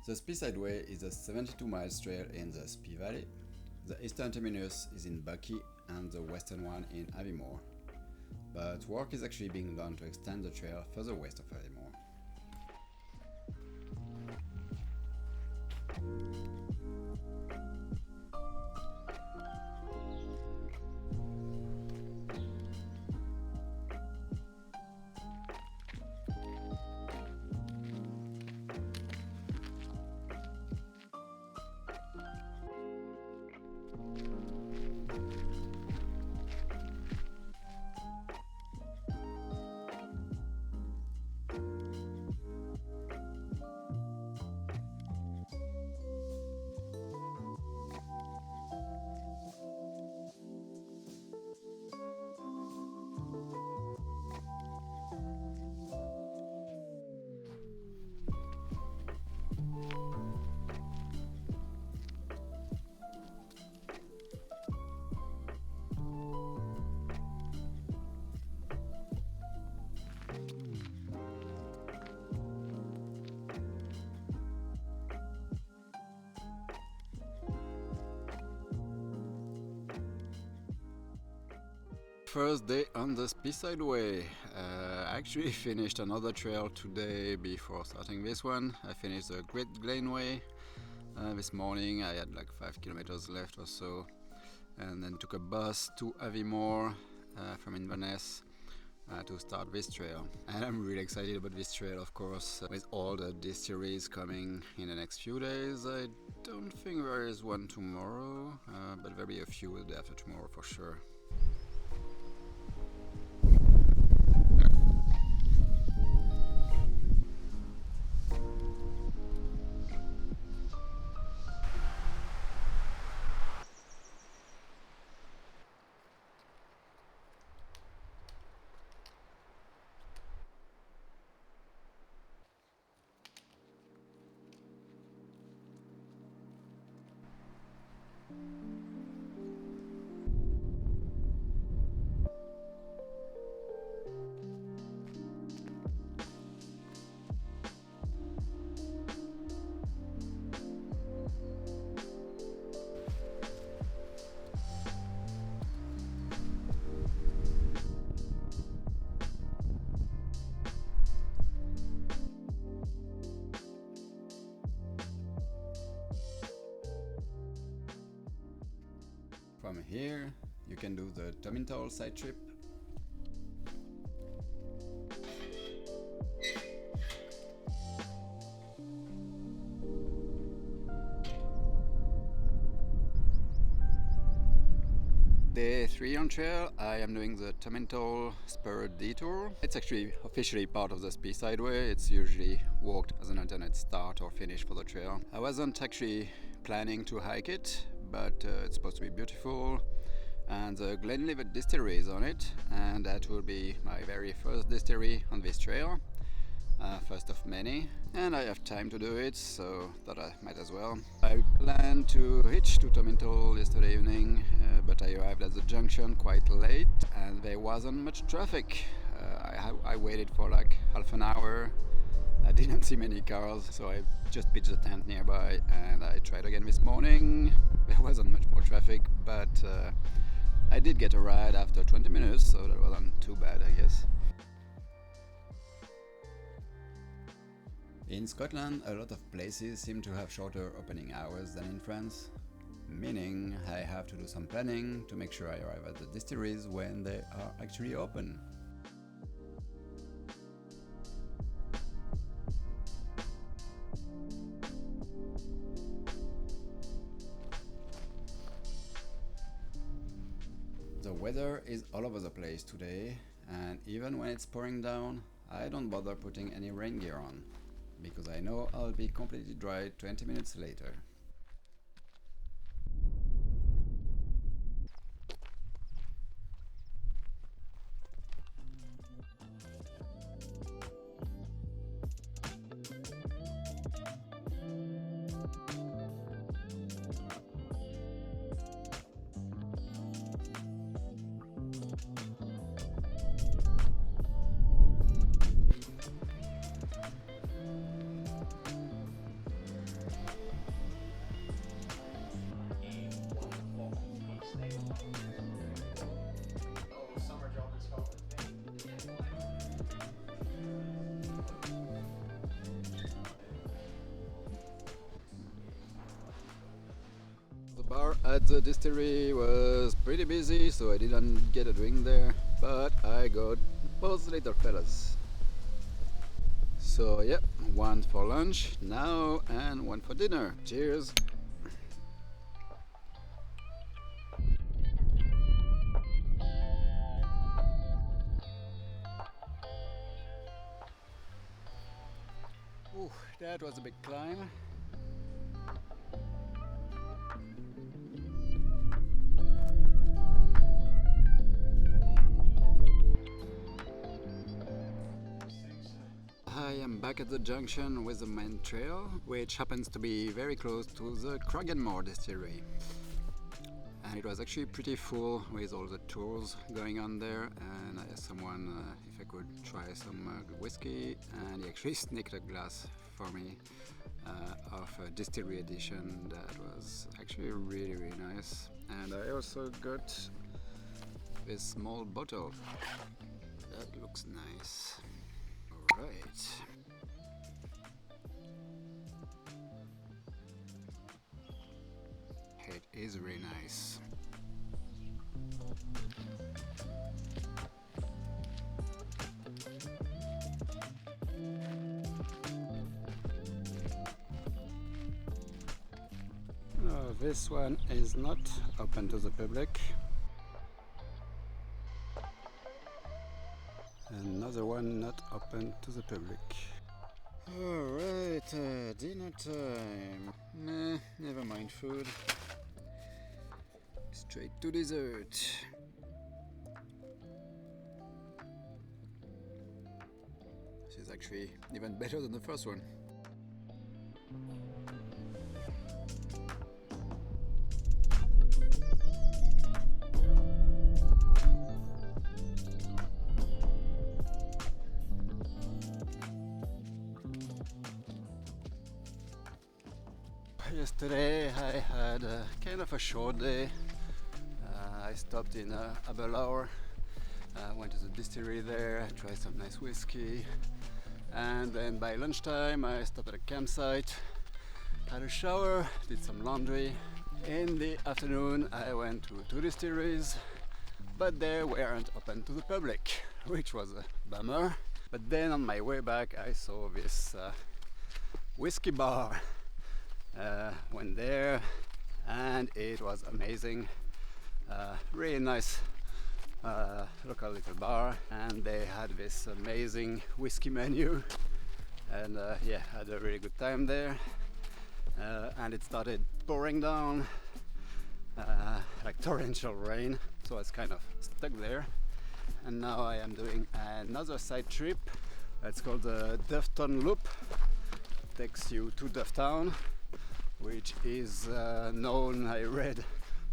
The Speyside Way is a 72-mile trail in the Spey Valley. The eastern terminus is in Buckie and the western one in Aviemore. But work is actually being done to extend the trail further west of Aviemore. First day on the Speyside Way. I actually finished another trail today before starting this one. I finished the Great Glen Way this morning. I had like 5 kilometers left or so, and then took a bus to Aviemore from Inverness to start this trail. And I'm really excited about this trail, of course, with all the distilleries coming in the next few days. I don't think there is one tomorrow, but there'll be a few the day after tomorrow for sure. From here, you can do the Tomintoul side trip. Day 3 on trail, I am doing the Tomintoul spur detour. It's actually officially part of the Speyside Way. It's usually walked as an alternate start or finish for the trail. I wasn't actually planning to hike it, but it's supposed to be beautiful, and the Glenfiddich Distillery is on it, and that will be my very first distillery on this trail, first of many, and I have time to do it, so thought I might as well. I planned to hitch to Tomintoul yesterday evening, but I arrived at the junction quite late and there wasn't much traffic. I waited for like half an hour. I didn't see many cars, so I just pitched a tent nearby and I tried again this morning. There wasn't much more traffic, but I did get a ride after 20 minutes, so that wasn't too bad, I guess. In Scotland, a lot of places seem to have shorter opening hours than in France, meaning I have to do some planning to make sure I arrive at the distilleries when they are actually open. The weather is all over the place today, and even when it's pouring down, I don't bother putting any rain gear on, because I know I'll be completely dry 20 minutes later. The bar at the distillery was pretty busy, so I didn't get a drink there, but I got both little fellas. So yeah, one for lunch now and one for dinner. Cheers! Ooh, that was a big climb. I am back at the junction with the main trail, which happens to be very close to the Aviemore distillery. And it was actually pretty full with all the tours going on there, and I asked someone if I could try some whiskey, and he actually sneaked a glass for me of a distillery edition that was actually really nice. And I also got this small bottle that looks nice. Alright. It is really nice. This one is not open to the public. Another one not open to the public. Alright, dinner time. Nah, never mind food. Straight to dessert. This is actually even better than the first one. Yesterday I had kind of a short day. I stopped in Aviemore, went to the distillery there, tried some nice whiskey, and then by lunchtime I stopped at a campsite, had a shower, did some laundry. In the afternoon I went to 2 distilleries, but they weren't open to the public, which was a bummer. But then on my way back I saw this whiskey bar. Went there and it was amazing. Really nice local little bar, and they had this amazing whiskey menu, and yeah, had a really good time there. And it started pouring down like torrential rain, so I was kind of stuck there. And now I am doing another side trip. It's called the Dufftown Loop. It takes you to Dufftown, which is known, I read,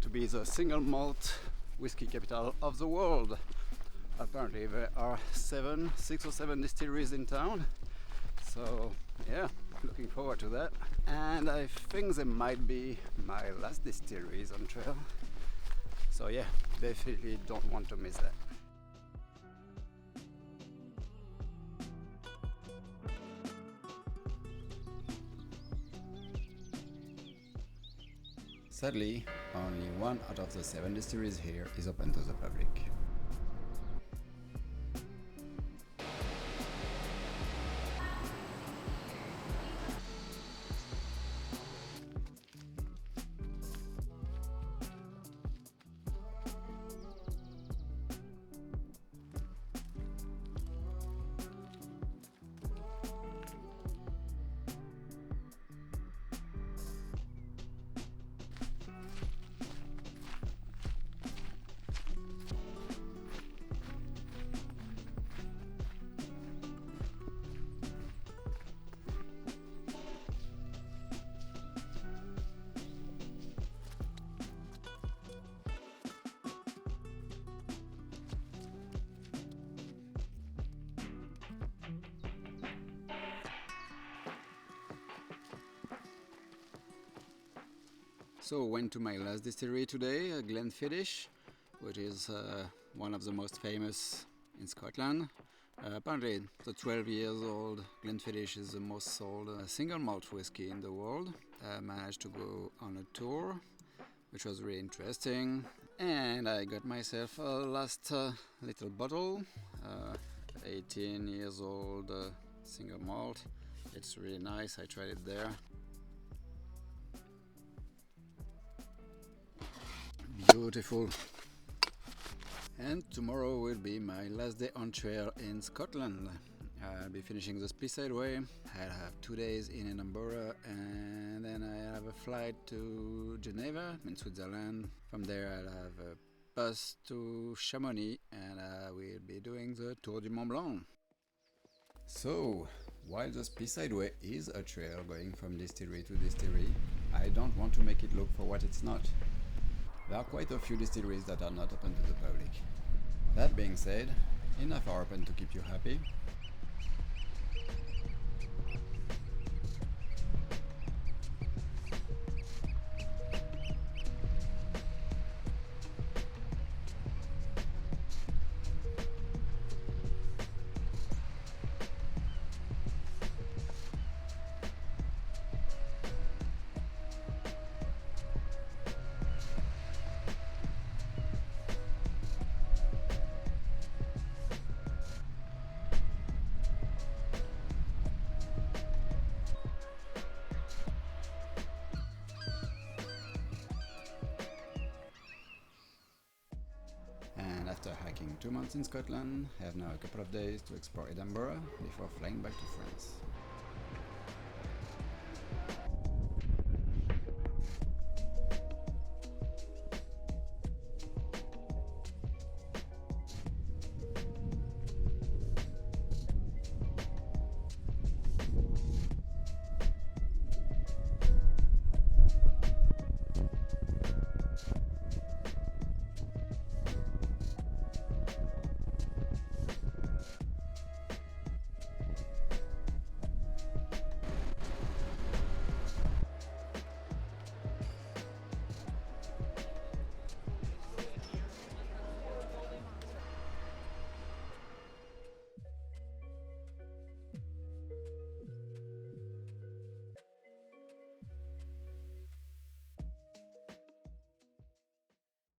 to be the single malt whiskey capital of the world. Apparently there are 6 or 7 distilleries in town, so yeah, looking forward to that. And I think they might be my last distilleries on trail, so yeah, definitely don't want to miss that. Sadly, only 1 out of the 7 distilleries here is open to the public. So went to my last distillery today, Glenfiddich, which is one of the most famous in Scotland. Apparently, the 12 years old Glenfiddich is the most sold single malt whiskey in the world. I managed to go on a tour, which was really interesting, and I got myself a last little bottle, 18 years old single malt. It's really nice. I tried it there. Beautiful. And tomorrow will be my last day on trail in Scotland. I'll be finishing the Speyside Way. I'll have 2 days in Edinburgh, and then I have a flight to Geneva in Switzerland. From there I'll have a bus to Chamonix, and I will be doing the Tour du Mont Blanc. So, while the Speyside Way is a trail going from distillery to distillery, I don't want to make it look for what it's not. There are quite a few distilleries that are not open to the public. That being said, enough are open to keep you happy. And after hiking 2 months in Scotland, I have now a couple of days to explore Edinburgh before flying back to France.